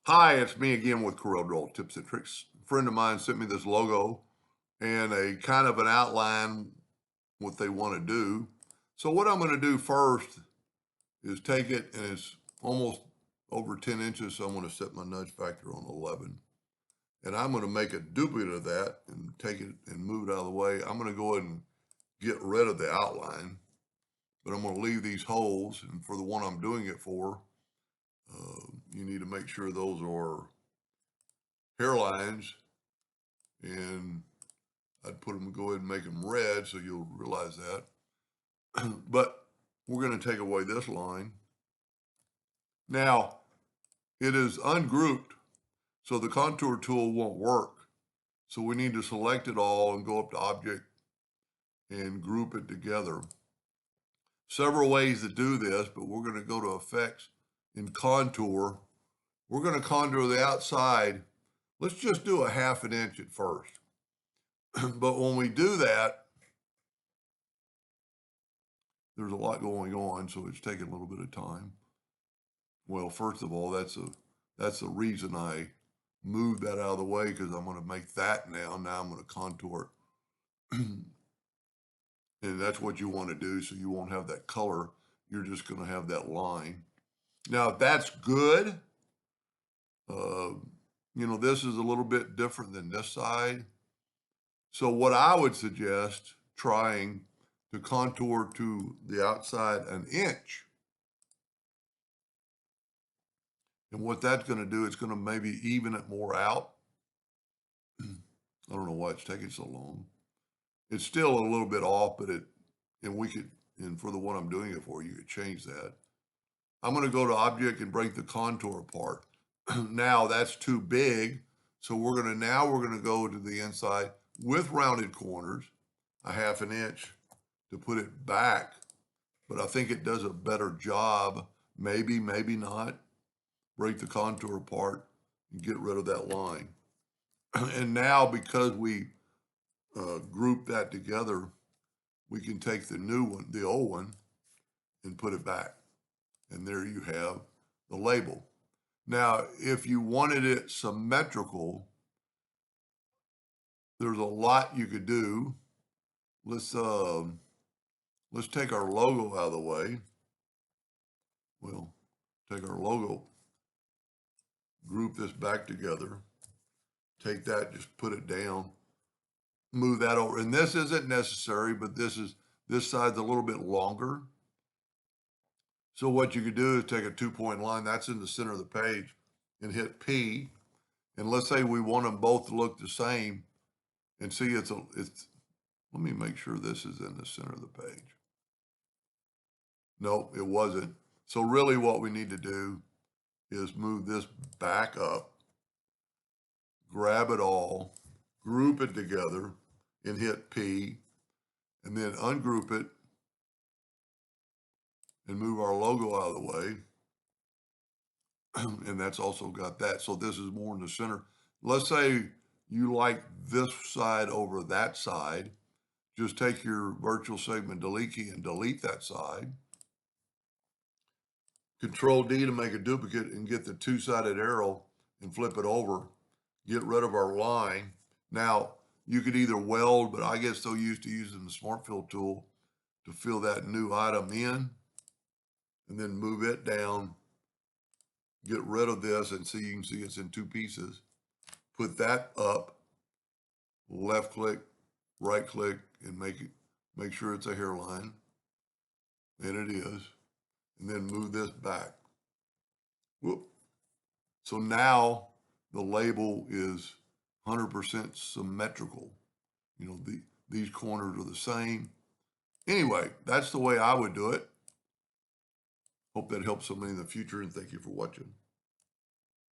Hi, it's me again with Corel Draw Tips and Tricks. A friend of mine sent me this logo and a kind of an outline what they want to do. So what I'm going to do first is take it, and it's almost over 10 inches, so I'm going to set my nudge factor on 11. And I'm going to make a duplicate of that and take it and move it out of the way. I'm going to go ahead and get rid of the outline, but I'm going to leave these holes. And for the one I'm doing it for, you need to make sure those are hairlines, and I'd put them, go ahead and make them red so you'll realize that. But we're going to take away this line. Now, it is ungrouped, so the contour tool won't work. So we need to select it all and go up to Object and group it together. Several ways to do this, but we're going to go to Effects and Contour. We're going to contour the outside. Let's just do a 1/2 inch at first. But when we do that, there's a lot going on, so it's taking a little bit of time. Well, first of all, that's the reason I moved that out of the way, because I'm going to make that now. Now I'm going to contour it. And that's what you want to do, so you won't have that color. You're just going to have that line. Now, that's good. This is a little bit different than this side. So what I would suggest trying to contour to the outside 1 inch. And what that's going to do, it's going to maybe even it more out. I don't know why it's taking so long. It's still a little bit off, but and for the one I'm doing it for, you could change that. I'm going to go to Object and break the contour apart. Now that's too big. So we're going to go to the inside with rounded corners, a 1/2 inch to put it back. But I think it does a better job. Maybe, maybe not. Break the contour apart and get rid of that line. And now, because we group that together, we can take the new one, the old one, and put it back. And there you have the label. Now, if you wanted it symmetrical, there's a lot you could do. Let's take our logo out of the way. We'll take our logo, group this back together, take that, just put it down, move that over. And this isn't necessary, but this side's a little bit longer. So what you could do is take a 2-point line, that's in the center of the page, and hit P. And let's say we want them both to look the same. And see, let me make sure this is in the center of the page. Nope, it wasn't. So really what we need to do is move this back up, grab it all, group it together, and hit P, and then ungroup it and move our logo out of the way. And that's also got that. So this is more in the center. Let's say you like this side over that side. Just take your virtual segment delete key and delete that side. Control D to make a duplicate and get the 2-sided arrow and flip it over. Get rid of our line. Now, you could either weld, but I get so used to using the Smart Fill tool to fill that new item in, and then move it down. Get rid of this, and see, you can see it's in 2 pieces. Put that up, left click, right click, and make sure it's a hairline. And it is. And then move this back. Whoop. So now the label is 100% symmetrical. These corners are the same. Anyway, that's the way I would do it. Hope that helps somebody in the future, and thank you for watching.